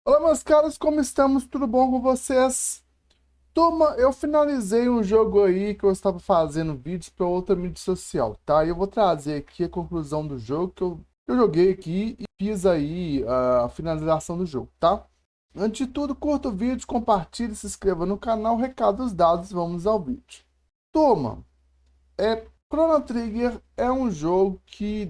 Olá, meus caros, como estamos? Tudo bom com vocês? Turma, eu finalizei um jogo aí que eu estava fazendo vídeos para outra mídia social, tá? E eu vou trazer aqui a conclusão do jogo que eu joguei aqui e fiz aí a finalização do jogo, tá? Antes de tudo, curta o vídeo, compartilhe, se inscreva no canal, recados dados, vamos ao vídeo. Turma, Chrono Trigger é um jogo que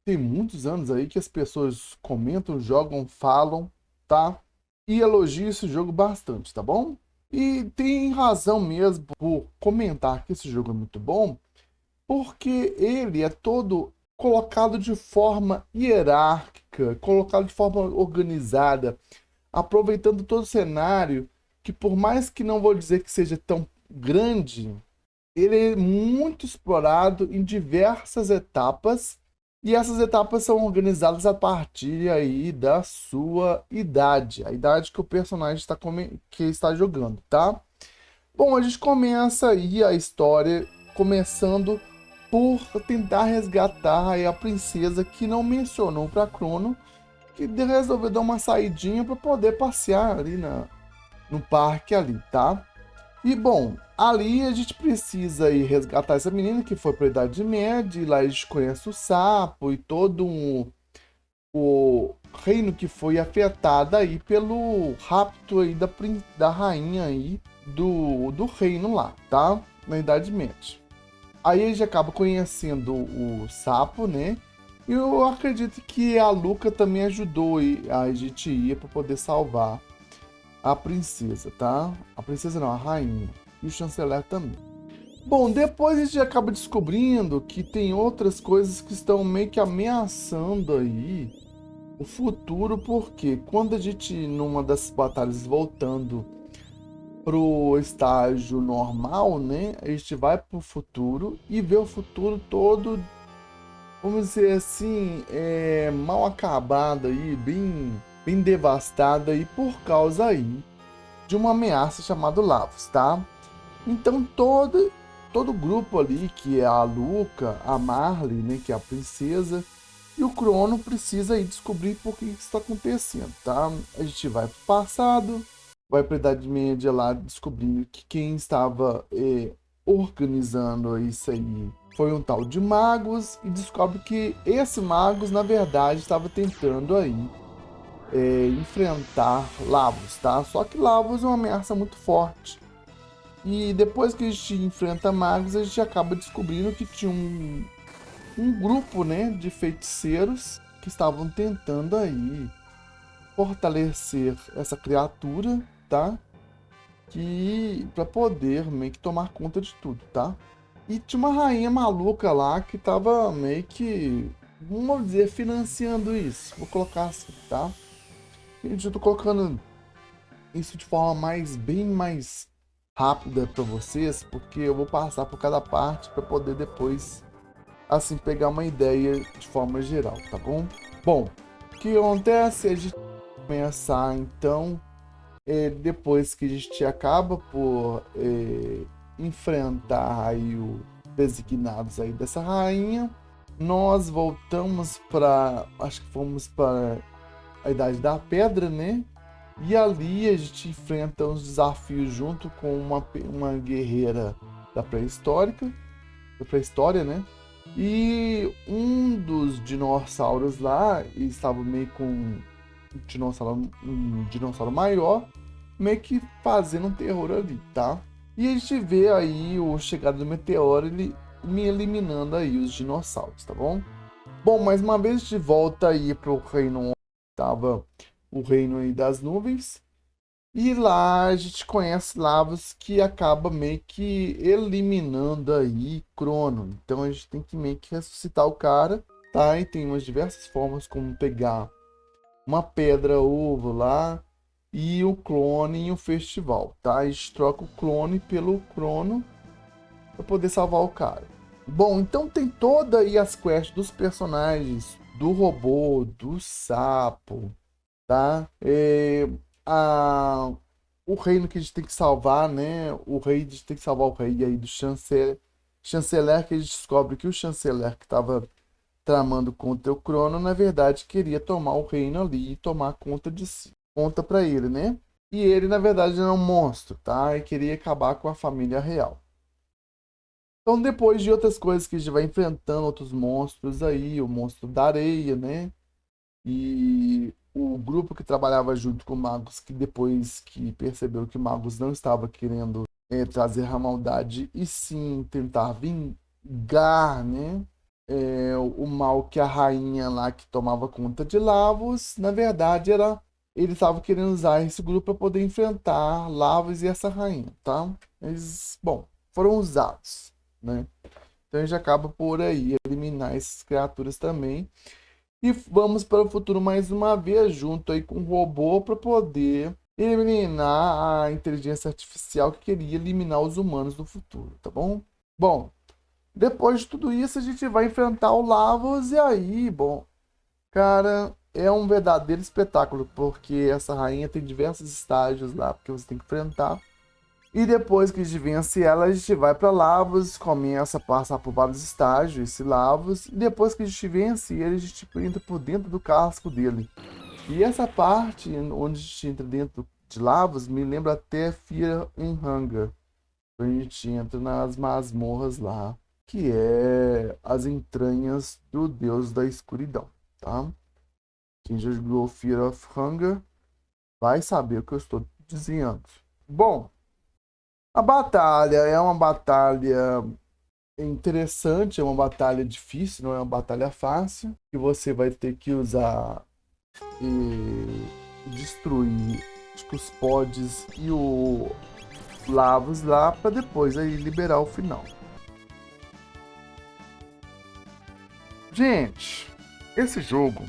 tem muitos anos aí que as pessoas comentam, jogam, falam, tá? E elogiam esse jogo bastante, tá bom? E tem razão mesmo por comentar que esse jogo é muito bom, porque ele é todo colocado de forma hierárquica, colocado de forma organizada, aproveitando todo o cenário, que por mais que não vou dizer que seja tão grande, ele é muito explorado em diversas etapas e essas etapas são organizadas a partir aí da sua idade, a idade que o personagem que está jogando, tá? Bom, a gente começa aí a história começando por tentar resgatar aí a princesa que não mencionou para Crono, que resolveu dar uma saidinha para poder passear ali no parque ali, tá? E bom, ali a gente precisa ir resgatar essa menina que foi para a Idade Média, e lá a gente conhece o sapo e todo o reino que foi afetado aí pelo rapto aí da rainha aí do reino lá, tá? Na Idade Média. Aí a gente acaba conhecendo o sapo, né? E eu acredito que a Luca também ajudou a gente ir para poder salvar a princesa, tá? A princesa não, a rainha. E o chanceler também. Bom, depois a gente acaba descobrindo que tem outras coisas que estão meio que ameaçando aí o futuro, porque quando a gente, numa das batalhas, voltando pro estágio normal, né? A gente vai pro futuro e vê o futuro todo, vamos dizer assim, mal acabado aí, bem devastado aí por causa aí de uma ameaça chamada Lavos, tá? Então todo grupo ali, que é a Luca, a Marley, né, que é a princesa, e o Crono precisa aí descobrir por que isso está acontecendo, tá? A gente vai pro passado, vai para a Idade Média lá descobrir que quem estava organizando isso aí foi um tal de Magus e descobre que esse Magus na verdade estava tentando aí enfrentar Lavos, tá? Só que Lavos é uma ameaça muito forte. E depois que a gente enfrenta magos, a gente acaba descobrindo que tinha um grupo, né, de feiticeiros que estavam tentando aí fortalecer essa criatura, tá? Que para poder meio que tomar conta de tudo, tá? E tinha uma rainha maluca lá que tava meio que, vamos dizer, financiando isso. Vou colocar assim, tá? Gente, eu tô colocando isso de forma bem mais rápida para vocês, porque eu vou passar por cada parte para poder depois, assim, pegar uma ideia de forma geral, tá bom? Bom, o que acontece? A gente começar, então, depois que a gente acaba por enfrentar aí os designados aí dessa rainha, nós voltamos para, acho que fomos para a Idade da Pedra, né? E ali a gente enfrenta uns desafios junto com uma guerreira da pré-história, né? E um dos dinossauros lá estava meio com um dinossauro maior, meio que fazendo um terror ali, tá? E a gente vê aí o chegada do meteoro, ele me eliminando aí os dinossauros, tá bom? Bom, mais uma vez de volta aí pro reino onde estava o reino aí das nuvens. E lá a gente conhece Lavos que acaba meio que eliminando aí Crono. Então a gente tem que meio que ressuscitar o cara, tá? E tem umas diversas formas como pegar uma pedra ovo lá e o clone em um festival, tá? A gente troca o clone pelo Crono para poder salvar o cara. Bom, então tem toda aí as quests dos personagens, do robô, do sapo, tá? A, o reino que a gente tem que salvar, né? O rei, a gente tem que salvar o rei aí do chanceler, que a gente descobre que o chanceler que estava tramando contra o Crono, na verdade, queria tomar o reino ali e tomar conta de si. conta pra ele, né? E ele, na verdade, é um monstro, tá? E queria acabar com a família real. Então, depois de outras coisas que a gente vai enfrentando, outros monstros aí, o monstro da areia, né? E o grupo que trabalhava junto com o Magus, que depois que percebeu que o Magus não estava querendo trazer a maldade e sim tentar vingar, né? O mal que a rainha lá que tomava conta de Lavos, na verdade era ele estava querendo usar esse grupo para poder enfrentar Lavos e essa rainha, tá? Eles, bom, foram usados, né? Então a gente acaba por aí eliminar essas criaturas também. E vamos para o futuro mais uma vez, junto aí com o robô, para poder eliminar a inteligência artificial que queria eliminar os humanos do futuro, tá bom? Bom, depois de tudo isso, a gente vai enfrentar o Lavos, e aí, bom, cara, é um verdadeiro espetáculo, porque essa rainha tem diversos estágios lá que você tem que enfrentar. E depois que a gente vence ela, a gente vai para Lavos, começa a passar por vários estágios, esse Lavos, e depois que a gente vence ele, a gente entra por dentro do casco dele. E essa parte onde a gente entra dentro de Lavos me lembra até Fear and Hunger. A gente entra nas masmorras lá, que é as entranhas do deus da escuridão, tá? Quem já jogou Fear of Hunger vai saber o que eu estou dizendo. Bom, a batalha é uma batalha interessante, é uma batalha difícil, não é uma batalha fácil, que você vai ter que usar e destruir os pods e o Lavos lá para depois aí liberar o final. Gente, esse jogo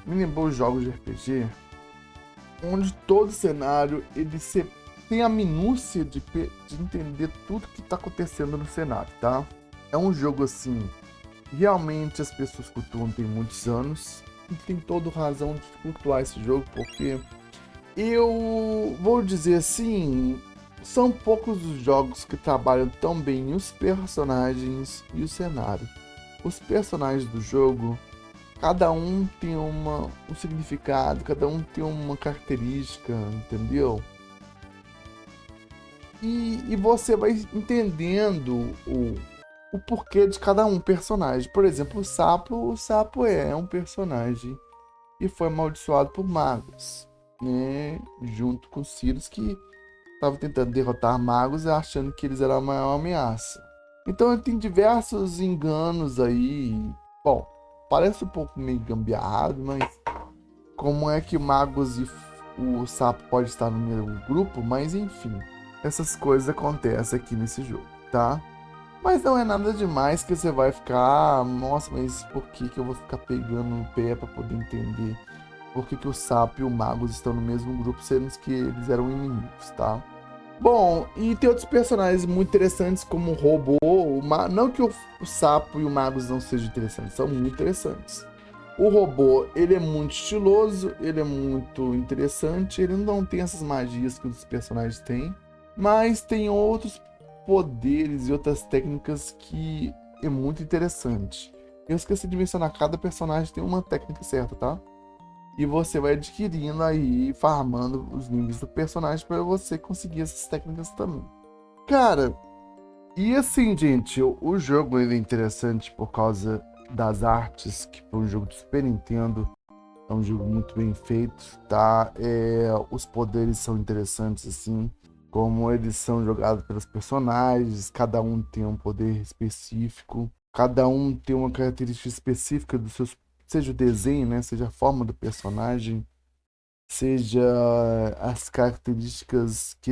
me lembrou os jogos de RPG, onde todo cenário ele tem a minúcia de entender tudo que está acontecendo no cenário, tá? É um jogo assim, realmente as pessoas cultuam tem muitos anos e tem toda razão de cultuar esse jogo, porque eu vou dizer assim, são poucos os jogos que trabalham tão bem os personagens e o cenário. Os personagens do jogo, cada um tem um significado, cada um tem uma característica, entendeu? E você vai entendendo o porquê de cada um personagem. Por exemplo, o sapo é um personagem e foi amaldiçoado por magos, né? Junto com Sirius, que estava tentando derrotar magos achando que eles eram a maior ameaça. Então tem diversos enganos aí. Bom, parece um pouco meio gambiarrado, mas como é que magos e o sapo pode estar no mesmo grupo? Mas enfim, essas coisas acontecem aqui nesse jogo, tá? Mas não é nada demais que você vai ficar, nossa, mas por que que eu vou ficar pegando no pé para poder entender por que que o sapo e o magos estão no mesmo grupo, sendo que eles eram inimigos, tá? Bom, e tem outros personagens muito interessantes, como o robô, não que o sapo e o magos não sejam interessantes, são muito interessantes. O robô, ele é muito estiloso, ele é muito interessante, ele não tem essas magias que os personagens têm, mas tem outros poderes e outras técnicas que é muito interessante. Eu esqueci de mencionar, cada personagem tem uma técnica certa, tá? E você vai adquirindo aí, farmando os níveis do personagem para você conseguir essas técnicas também. Cara, e assim, gente, o jogo ele é interessante por causa das artes, que foi um jogo do Super Nintendo. É um jogo muito bem feito, tá? Os poderes são interessantes, assim, como eles são jogados pelos personagens, cada um tem um poder específico, cada um tem uma característica específica dos seus, seja o desenho, né? Seja a forma do personagem, seja as características que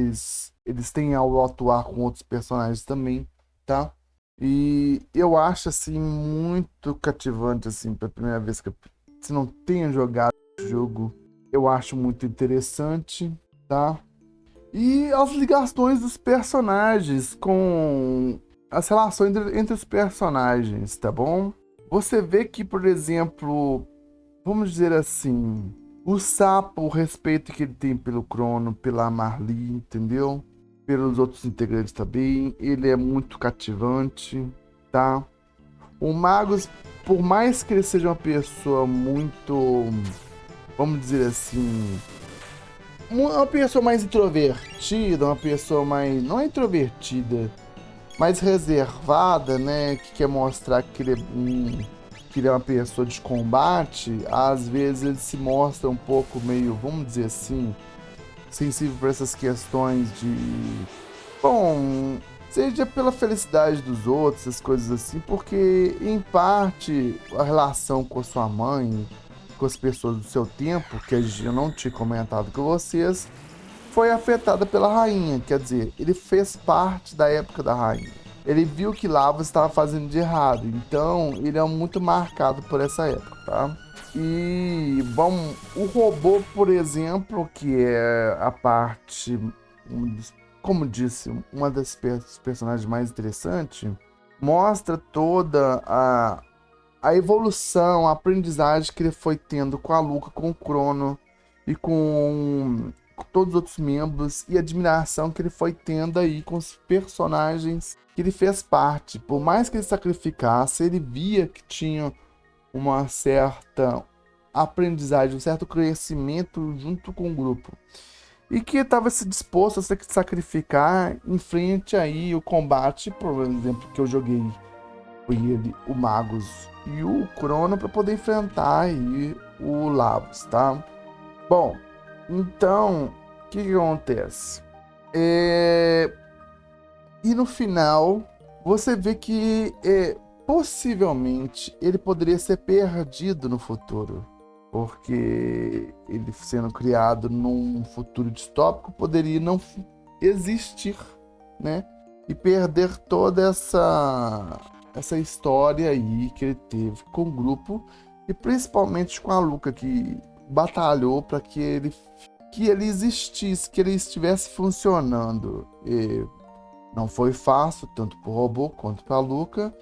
eles têm ao atuar com outros personagens também, tá? E eu acho assim muito cativante assim, pela primeira vez que se não tenha jogado o jogo, eu acho muito interessante, tá? E as ligações dos personagens com as relações entre os personagens, tá bom? Você vê que, por exemplo, vamos dizer assim, o sapo, o respeito que ele tem pelo Crono, pela Marli, entendeu? Pelos outros integrantes também, ele é muito cativante, tá? O Magus, por mais que ele seja uma pessoa muito, vamos dizer assim, uma pessoa mais introvertida, uma pessoa mais, não é introvertida, mais reservada, né, que quer mostrar que ele é uma pessoa de combate, às vezes ele se mostra um pouco meio, vamos dizer assim, sensível para essas questões de, bom, seja pela felicidade dos outros, essas coisas assim, porque em parte a relação com a sua mãe, com as pessoas do seu tempo, que eu não tinha comentado com vocês, foi afetada pela rainha, quer dizer, ele fez parte da época da rainha. Ele viu que Lavos estava fazendo de errado, então ele é muito marcado por essa época, tá? E, bom, o robô, por exemplo, que é a parte, como disse, uma das personagens mais interessantes, mostra toda a evolução, a aprendizagem que ele foi tendo com a Luca, com o Crono e com todos os outros membros, e a admiração que ele foi tendo aí com os personagens que ele fez parte. Por mais que ele sacrificasse, ele via que tinha uma certa aprendizagem, um certo crescimento junto com o grupo. E que estava se disposto a se sacrificar em frente aí o combate, por exemplo, que eu joguei foi ele, o Magus e o Crono para poder enfrentar aí o Lavos, tá? Bom, então, o que acontece? E no final, você vê que possivelmente ele poderia ser perdido no futuro. Porque ele sendo criado num futuro distópico poderia não existir, né? E perder toda essa história aí que ele teve com o grupo e principalmente com a Luca, que batalhou para que ele existisse, que ele estivesse funcionando. E não foi fácil, tanto para o robô quanto para a Luca,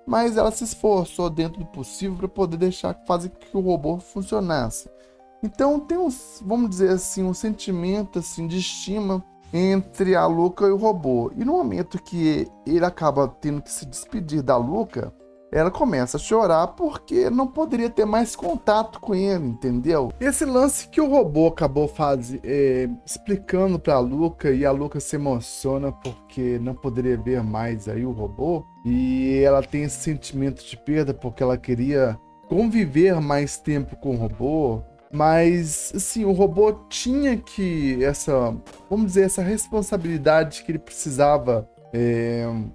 mas ela se esforçou dentro do possível para poder fazer que o robô funcionasse. Então tem vamos dizer assim, um sentimento assim de estima entre a Luca e o robô. E no momento que ele acaba tendo que se despedir da Luca, ela começa a chorar porque não poderia ter mais contato com ele, entendeu? Esse lance que o robô acabou explicando para a Luca, e a Luca se emociona porque não poderia ver mais aí o robô, e ela tem esse sentimento de perda porque ela queria conviver mais tempo com o robô. Mas, assim, o robô tinha vamos dizer, essa responsabilidade que ele precisava,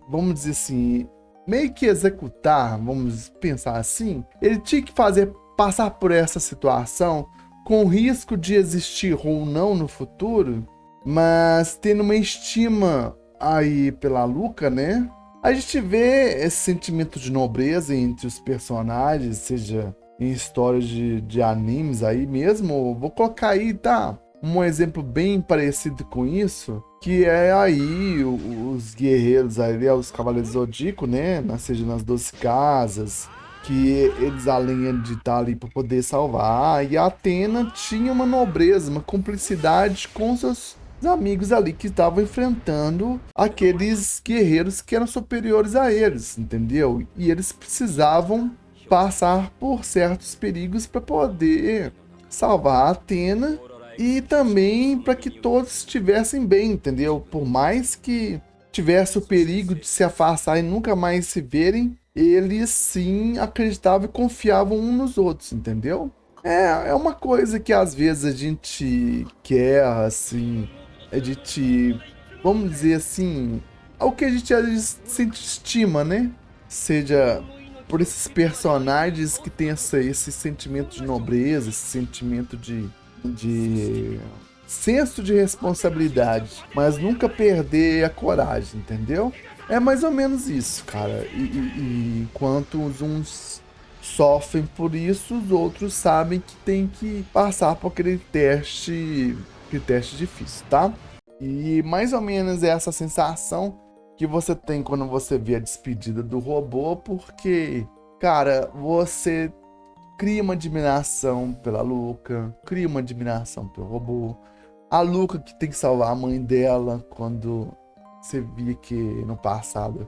vamos dizer assim, meio que executar, vamos pensar assim. Ele tinha que passar por essa situação com o risco de existir ou não no futuro, mas tendo uma estima aí pela Luca, né? A gente vê esse sentimento de nobreza entre os personagens, seja em histórias de animes aí mesmo. Vou colocar aí, tá? Um exemplo bem parecido com isso, que é aí os guerreiros aí, os Cavaleiros Zodíaco, né? Seja nas 12 casas, que eles além de estar ali para poder salvar, e a Athena tinha uma nobreza, uma cumplicidade com seus amigos ali que estavam enfrentando aqueles guerreiros que eram superiores a eles, entendeu? E eles precisavam passar por certos perigos para poder salvar a Athena e também para que todos estivessem bem, entendeu? Por mais que tivesse o perigo de se afastar e nunca mais se verem, eles sim acreditavam e confiavam uns nos outros, entendeu? É uma coisa que às vezes a gente quer, assim, vamos dizer assim, o que a gente às vezes sente estima, né? Seja por esses personagens que têm esse sentimento de nobreza, esse sentimento de senso de responsabilidade, mas nunca perder a coragem, entendeu? É mais ou menos isso, cara. E enquanto uns sofrem por isso, os outros sabem que tem que passar por aquele teste difícil, tá? E mais ou menos é essa sensação que você tem quando você vê a despedida do robô, porque, cara, você cria uma admiração pela Luca, cria uma admiração pelo robô. A Luca que tem que salvar a mãe dela, quando você via que no passado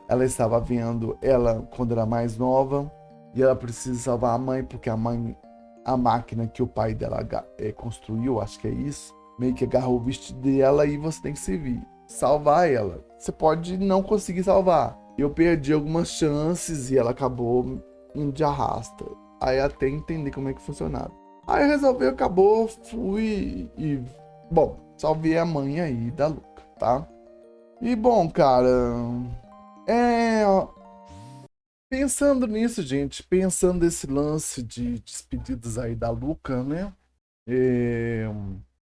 ela estava vendo ela quando era mais nova, e ela precisa salvar a mãe, porque a máquina que o pai dela construiu, acho que é isso, meio que agarrou o vestido dela e você tem que servir. Salvar ela. Você pode não conseguir salvar. Eu perdi algumas chances e ela acabou indo de arrasta. Aí até entender como é que funcionava. Aí eu resolvi, acabou, fui e... Bom, salvei a mãe aí da Luca, tá? E bom, cara... Pensando nisso, gente, pensando nesse lance de despedidas aí da Luca, né? É,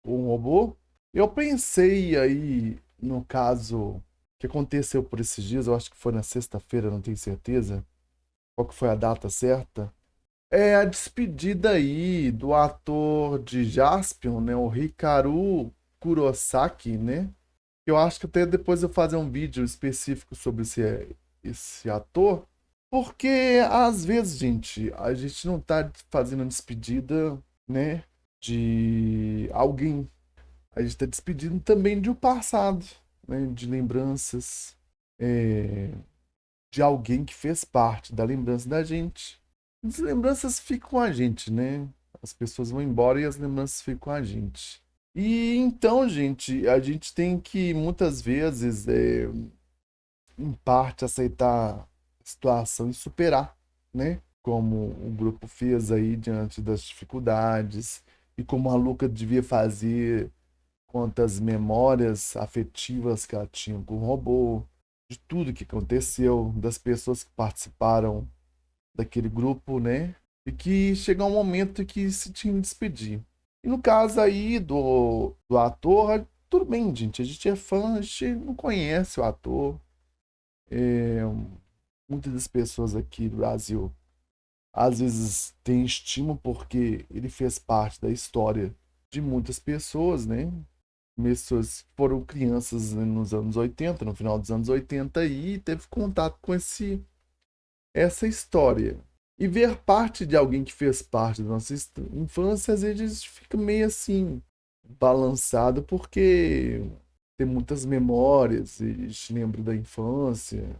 um robô. Eu pensei aí, no caso que aconteceu por esses dias, eu acho que foi na sexta-feira, não tenho certeza qual que foi a data certa. É a despedida aí do ator de Jaspion, né? O Hikaru Kurosaki, né? Eu acho que até depois eu fazer um vídeo específico sobre esse ator. Porque às vezes, gente, a gente não tá fazendo despedida, né, de alguém. A gente tá despedindo também de um passado, né, de lembranças, é, de alguém que fez parte da lembrança da gente. As lembranças ficam com a gente, né? As pessoas vão embora e as lembranças ficam com a gente. E então, gente, a gente tem que muitas vezes, em parte, aceitar a situação e superar, né? Como o grupo fez aí diante das dificuldades e como a Luca devia fazer quanto às memórias afetivas que ela tinha com o robô, de tudo que aconteceu, das pessoas que participaram daquele grupo, né? E que chegou um momento que se tinha que despedir. E no caso aí do ator, tudo bem, gente. A gente é fã, a gente não conhece o ator. É, muitas das pessoas aqui do Brasil às vezes têm estima porque ele fez parte da história de muitas pessoas, né? Pessoas que foram crianças, né, nos anos 80, no final dos anos 80 e teve contato com essa história. E ver parte de alguém que fez parte da nossa infância, às vezes fica meio assim, balançado, porque tem muitas memórias, e a gente lembra da infância,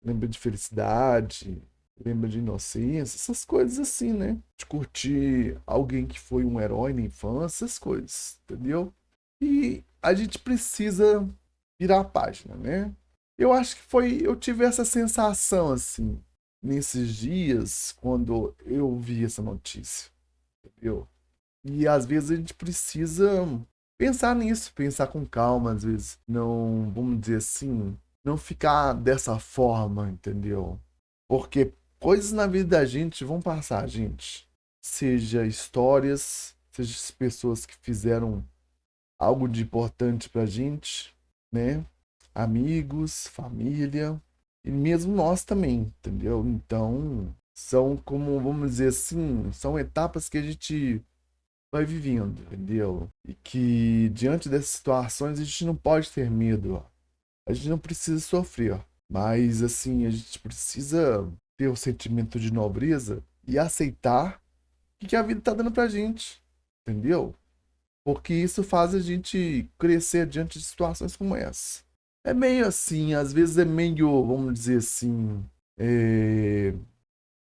lembra de felicidade, lembra de inocência, essas coisas assim, né? De curtir alguém que foi um herói na infância, essas coisas, entendeu? E a gente precisa virar a página, né? Eu acho que eu tive essa sensação assim nesses dias quando eu vi essa notícia, entendeu? E às vezes a gente precisa pensar nisso, pensar com calma, às vezes não, vamos dizer assim, não ficar dessa forma, entendeu? Porque coisas na vida da gente vão passar, gente. Seja histórias, seja as pessoas que fizeram algo de importante pra gente, né? Amigos, família e mesmo nós também, entendeu? Então, são como, vamos dizer assim, são etapas que a gente vai vivendo, entendeu? E que diante dessas situações a gente não pode ter medo, ó. A gente não precisa sofrer, ó. Mas assim, a gente precisa ter o sentimento de nobreza e aceitar o que a vida tá dando pra gente, entendeu? Porque isso faz a gente crescer diante de situações como essa. É meio assim, às vezes é meio, vamos dizer assim, é,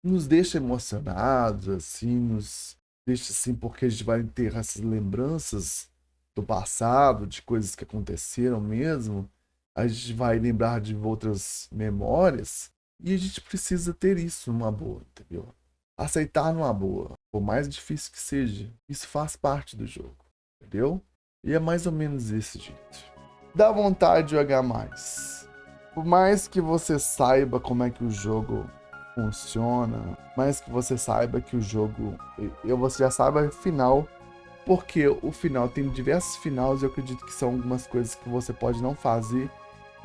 nos deixa emocionados, assim, nos deixa assim, porque a gente vai ter essas lembranças do passado, de coisas que aconteceram mesmo. A gente vai lembrar de outras memórias e a gente precisa ter isso numa boa, entendeu? Aceitar numa boa, por mais difícil que seja, isso faz parte do jogo, entendeu? E é mais ou menos desse jeito. Dá vontade de jogar mais. Por mais que você saiba como é que o jogo funciona, mais que você saiba que o jogo, você já sabe o final, porque o final tem diversos finais e eu acredito que são algumas coisas que você pode não fazer.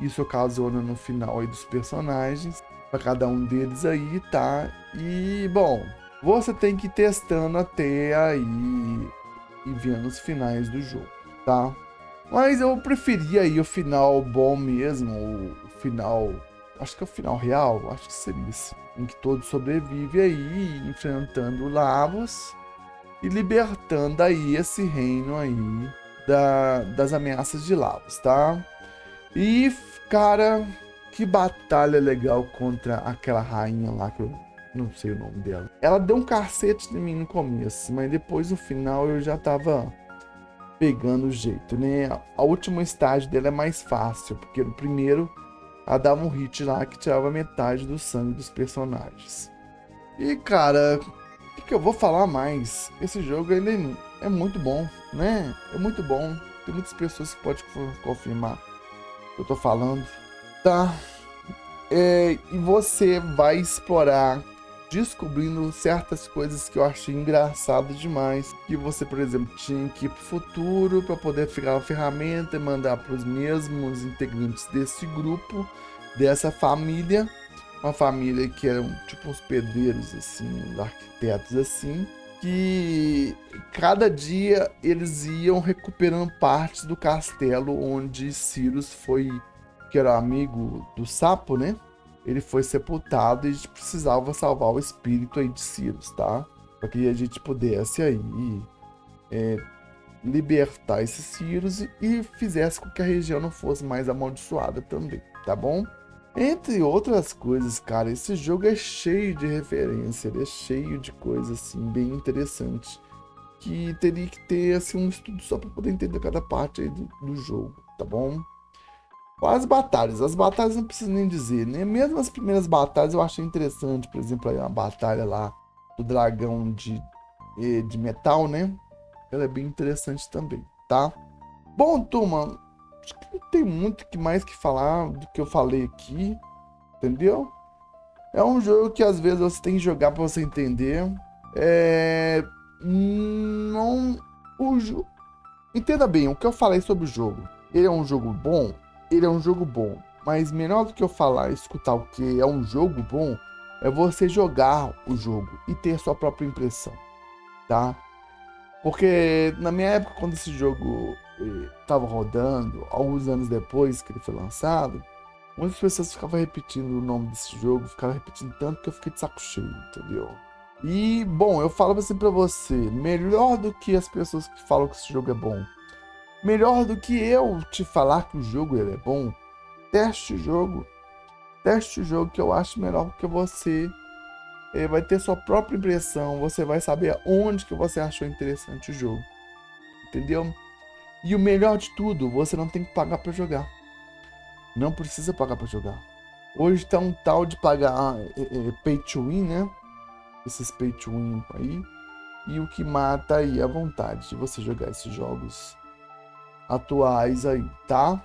Isso ocasiona no final aí dos personagens, para cada um deles aí, tá? E bom, você tem que ir testando até aí e vendo os finais do jogo, tá? Mas eu preferia aí o final bom mesmo, o final, acho que é o final real, acho que seria esse, em que todos sobrevivem aí, enfrentando Lavos e libertando aí esse reino aí das ameaças de Lavos, tá? E, cara, que batalha legal contra aquela rainha lá, que eu não sei o nome dela. Ela deu um cacete em mim no começo, mas depois no final eu já tava pegando o jeito, né? A última estágio dele é mais fácil, porque no primeiro ela dava um hit lá que tirava metade do sangue dos personagens. E cara, o que eu vou falar mais? Esse jogo ainda é muito bom, né? É muito bom. Tem muitas pessoas que podem confirmar o que eu tô falando. Tá? E você vai explorar descobrindo certas coisas que eu achei engraçado demais. Que você, por exemplo, tinha que ir pro futuro para poder pegar a ferramenta e mandar para os mesmos integrantes desse grupo, dessa família. Uma família que eram tipo uns pedreiros, assim, uns arquitetos, assim. Que cada dia eles iam recuperando partes do castelo onde Sirius foi, que era amigo do sapo, né? Ele foi sepultado e a gente precisava salvar o espírito aí de Sirius, tá? Para que a gente pudesse aí libertar esse Sirius e fizesse com que a região não fosse mais amaldiçoada também, tá bom? Entre outras coisas, cara, esse jogo é cheio de referência, ele é cheio de coisas assim bem interessantes que teria que ter assim um estudo só para poder entender cada parte aí do jogo, tá bom? As batalhas não preciso nem dizer, né? Mesmo as primeiras batalhas eu achei interessante, por exemplo, aí uma batalha lá do dragão de metal, né? Ela é bem interessante também, tá? Bom, turma, acho que não tem muito mais que falar do que eu falei aqui, entendeu? É um jogo que às vezes você tem que jogar para você entender. Não, entenda bem o que eu falei sobre o jogo. Ele é um jogo bom? Ele é um jogo bom, mas melhor do que eu falar e escutar o que é um jogo bom, é você jogar o jogo e ter sua própria impressão, tá? Porque na minha época, quando esse jogo estava rodando, alguns anos depois que ele foi lançado, muitas pessoas ficavam repetindo o nome desse jogo, ficavam repetindo tanto que eu fiquei de saco cheio, entendeu? E, bom, eu falo assim pra você, melhor do que as pessoas que falam que esse jogo é bom, melhor do que eu te falar que o jogo ele é bom, teste o jogo. Teste o jogo que eu acho melhor porque você vai ter sua própria impressão, você vai saber onde que você achou interessante o jogo. Entendeu? E o melhor de tudo, você não tem que pagar para jogar. Não precisa pagar para jogar. Hoje tá um tal de pagar pay to win, né? Esses pay to win aí. E o que mata aí é a vontade de você jogar esses jogos atuais aí, tá?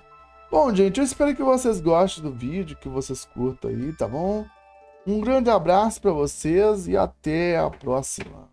Bom, gente, eu espero que vocês gostem do vídeo, que vocês curtam aí, tá bom? Um grande abraço para vocês e até a próxima.